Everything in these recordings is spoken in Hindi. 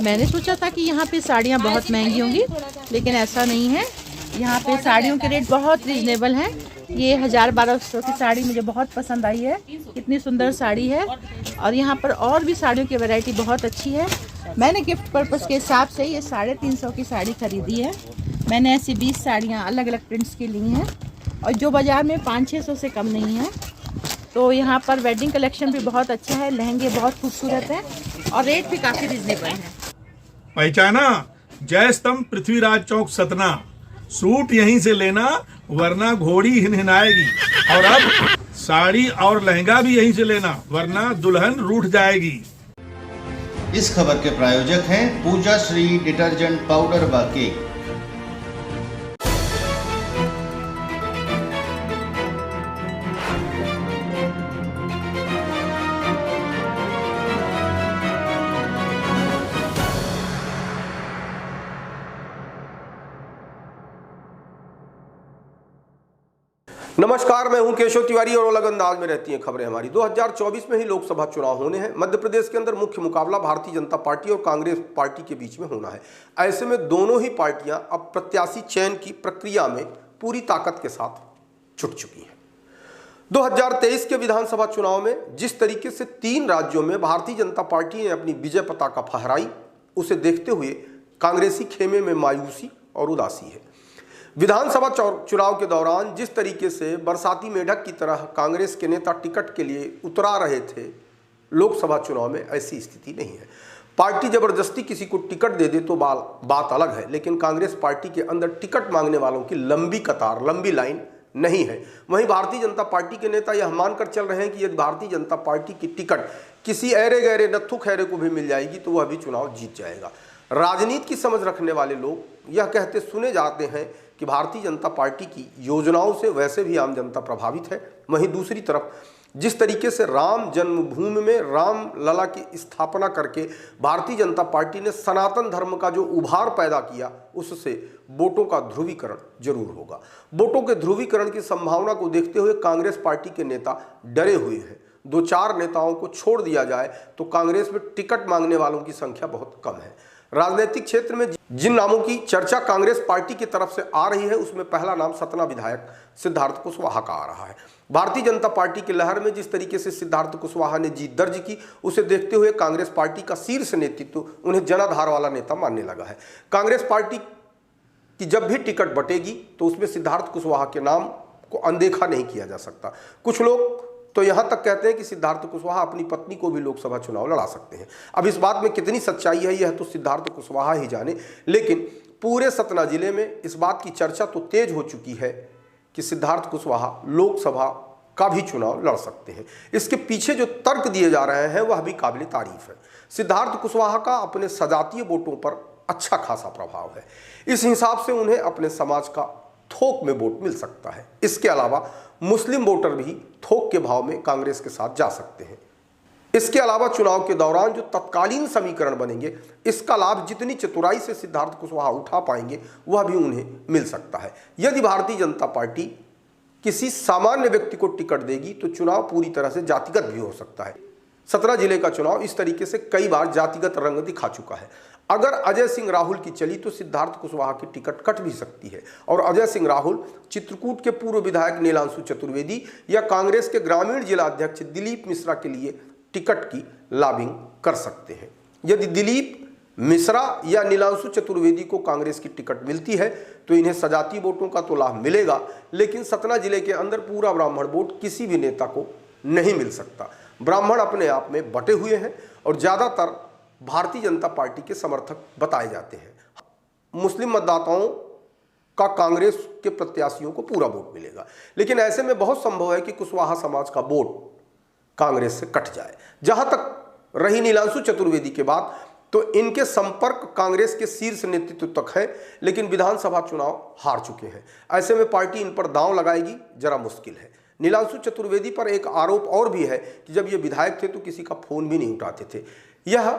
मैंने सोचा था कि यहाँ पे साड़ियाँ बहुत महंगी होंगी, लेकिन ऐसा नहीं है। यहाँ पे साड़ियों के रेट बहुत रिजनेबल हैं। ये 1000-1200 की साड़ी मुझे बहुत पसंद आई है। कितनी सुंदर साड़ी है। और यहाँ पर और भी साड़ियों की वैरायटी बहुत अच्छी है। मैंने गिफ्ट पर्पज़ के हिसाब से ये 350 की साड़ी खरीदी है। मैंने ऐसी 20 साड़ियाँ अलग अलग प्रिंट्स की ली हैं, और जो बाज़ार में 500-600 से कम नहीं है। तो यहाँ पर वेडिंग कलेक्शन भी बहुत अच्छा है, लहंगे बहुत खूबसूरत हैं, और रेट भी काफ़ी रिजनेबल है। पहचाना? जय स्तंभ पृथ्वीराज चौक सतना। सूट यहीं से लेना, वरना घोड़ी हिनहिनाएगी। और अब साड़ी और लहंगा भी यहीं से लेना, वरना दुल्हन रूठ जाएगी। इस खबर के प्रायोजक हैं पूजा श्री डिटर्जेंट पाउडर व केक। नमस्कार, मैं हूं केशव तिवारी और अलग अंदाज में रहती हैं खबरें हमारी। 2024 में ही लोकसभा चुनाव होने हैं। मध्य प्रदेश के अंदर मुख्य मुकाबला भारतीय जनता पार्टी और कांग्रेस पार्टी के बीच में होना है। ऐसे में दोनों ही पार्टियां अब प्रत्याशी चयन की प्रक्रिया में पूरी ताकत के साथ जुट चुकी हैं। 2023 के विधानसभा चुनाव में जिस तरीके से 3 राज्यों में भारतीय जनता पार्टी ने अपनी विजय पताका फहराई, उसे देखते हुए कांग्रेसी खेमे में मायूसी और उदासी है। विधानसभा चुनाव के दौरान जिस तरीके से बरसाती मेढक की तरह कांग्रेस के नेता टिकट के लिए उतरा रहे थे, लोकसभा चुनाव में ऐसी स्थिति नहीं है। पार्टी जबरदस्ती किसी को टिकट दे दे तो बात अलग है, लेकिन कांग्रेस पार्टी के अंदर टिकट मांगने वालों की लंबी कतार, लंबी लाइन नहीं है। वहीं भारतीय जनता पार्टी के नेता यह मानकर चल रहे हैं कि यदि भारतीय जनता पार्टी की टिकट किसी ऐरे गहरे नत्थु खैरे को भी मिल जाएगी तो वह भी चुनाव जीत जाएगा। राजनीति की समझ रखने वाले लोग यह कहते सुने जाते हैं कि भारतीय जनता पार्टी की योजनाओं से वैसे भी आम जनता प्रभावित है। वहीं दूसरी तरफ जिस तरीके से राम जन्मभूमि में राम लला की स्थापना करके भारतीय जनता पार्टी ने सनातन धर्म का जो उभार पैदा किया, उससे वोटों का ध्रुवीकरण जरूर होगा। वोटों के ध्रुवीकरण की संभावना को देखते हुए कांग्रेस पार्टी के नेता डरे हुए हैं। 2-4 नेताओं को छोड़ दिया जाए तो कांग्रेस में टिकट मांगने वालों की संख्या बहुत कम है। राजनीतिक क्षेत्र में जिन नामों की चर्चा कांग्रेस पार्टी की तरफ से आ रही है, उसमें पहला नाम सतना विधायक सिद्धार्थ कुशवाहा का आ रहा है। भारतीय जनता पार्टी की लहर में जिस तरीके से सिद्धार्थ कुशवाहा ने जीत दर्ज की, उसे देखते हुए कांग्रेस पार्टी का शीर्ष नेतृत्व उन्हें जनाधार वाला नेता मानने लगा है। कांग्रेस पार्टी की जब भी टिकट बटेगी तो उसमें सिद्धार्थ कुशवाहा के नाम को अनदेखा नहीं किया जा सकता। कुछ लोग तो यहां तक कहते हैं कि सिद्धार्थ कुशवाहा अपनी पत्नी को भी लोकसभा चुनाव लड़ा सकते हैं। अब इस बात में कितनी सच्चाई है यह तो सिद्धार्थ कुशवाहा ही जाने, लेकिन पूरे सतना जिले में इस बात की चर्चा तो तेज हो चुकी है कि सिद्धार्थ कुशवाहा लोकसभा का भी चुनाव लड़ सकते हैं। इसके पीछे जो तर्क दिए जा रहे हैं वह भी काबिल तारीफ है। सिद्धार्थ कुशवाहा का अपने सजातीय वोटों पर अच्छा खासा प्रभाव है। इस हिसाब से उन्हें अपने समाज का थोक में वोट मिल सकता है। इसके अलावा मुस्लिम वोटर भी थोक के भाव में कांग्रेस के साथ जा सकते हैं। इसके अलावा चुनाव के दौरान जो तत्कालीन समीकरण बनेंगे, इसका लाभ जितनी चतुराई से सिद्धार्थ कुशवाहा उठा पाएंगे वह भी उन्हें मिल सकता है। यदि भारतीय जनता पार्टी किसी सामान्य व्यक्ति को टिकट देगी तो चुनाव पूरी तरह से जातिगत भी हो सकता है। सतना जिले का चुनाव इस तरीके से कई बार जातिगत रंग दिखा चुका है। अगर अजय सिंह राहुल की चली तो सिद्धार्थ कुशवाहा की टिकट कट भी सकती है, और अजय सिंह राहुल चित्रकूट के पूर्व विधायक नीलांशु चतुर्वेदी या कांग्रेस के ग्रामीण जिला अध्यक्ष दिलीप मिश्रा के लिए टिकट की लॉबिंग कर सकते हैं। यदि दिलीप मिश्रा या नीलांशु चतुर्वेदी को कांग्रेस की टिकट मिलती है तो इन्हें सजाती वोटों का तो लाभ मिलेगा, लेकिन सतना जिले के अंदर पूरा ब्राह्मण वोट किसी भी नेता को नहीं मिल सकता। ब्राह्मण अपने आप में बटे हुए हैं और ज्यादातर भारतीय जनता पार्टी के समर्थक बताए जाते हैं। मुस्लिम मतदाताओं का कांग्रेस के प्रत्याशियों को पूरा वोट मिलेगा, लेकिन ऐसे में बहुत संभव है कि कुशवाहा समाज का वोट कांग्रेस से कट जाए। जहां तक रही नीलांशु चतुर्वेदी के बाद, तो इनके संपर्क कांग्रेस के शीर्ष नेतृत्व तक है, लेकिन विधानसभा चुनाव हार चुके हैं। ऐसे में पार्टी इन पर दांव लगाएगी जरा मुश्किल है। नीलांशु चतुर्वेदी पर एक आरोप और भी है कि जब ये विधायक थे तो किसी का फोन भी नहीं उठाते थे। यह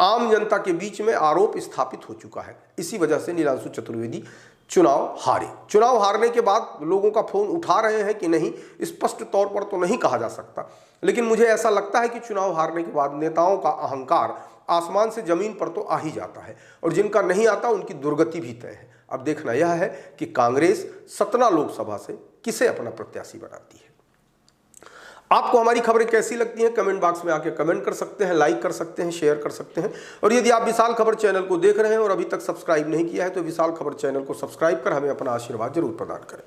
आम जनता के बीच में आरोप स्थापित हो चुका है। इसी वजह से नीलांशु चतुर्वेदी चुनाव हारे। चुनाव हारने के बाद लोगों का फोन उठा रहे हैं कि नहीं, स्पष्ट तौर पर तो नहीं कहा जा सकता, लेकिन मुझे ऐसा लगता है कि चुनाव हारने के बाद नेताओं का अहंकार आसमान से जमीन पर तो आ ही जाता है और जिनका नहीं आता उनकी दुर्गति भी तय है। अब देखना यह है कि कांग्रेस सतना लोकसभा से किसे अपना प्रत्याशी बनाती है। आपको हमारी खबरें कैसी लगती हैं कमेंट बॉक्स में आके कमेंट कर सकते हैं, लाइक कर सकते हैं, शेयर कर सकते हैं। और यदि आप विशाल खबर चैनल को देख रहे हैं और अभी तक सब्सक्राइब नहीं किया है तो विशाल खबर चैनल को सब्सक्राइब कर हमें अपना आशीर्वाद जरूर प्रदान करें।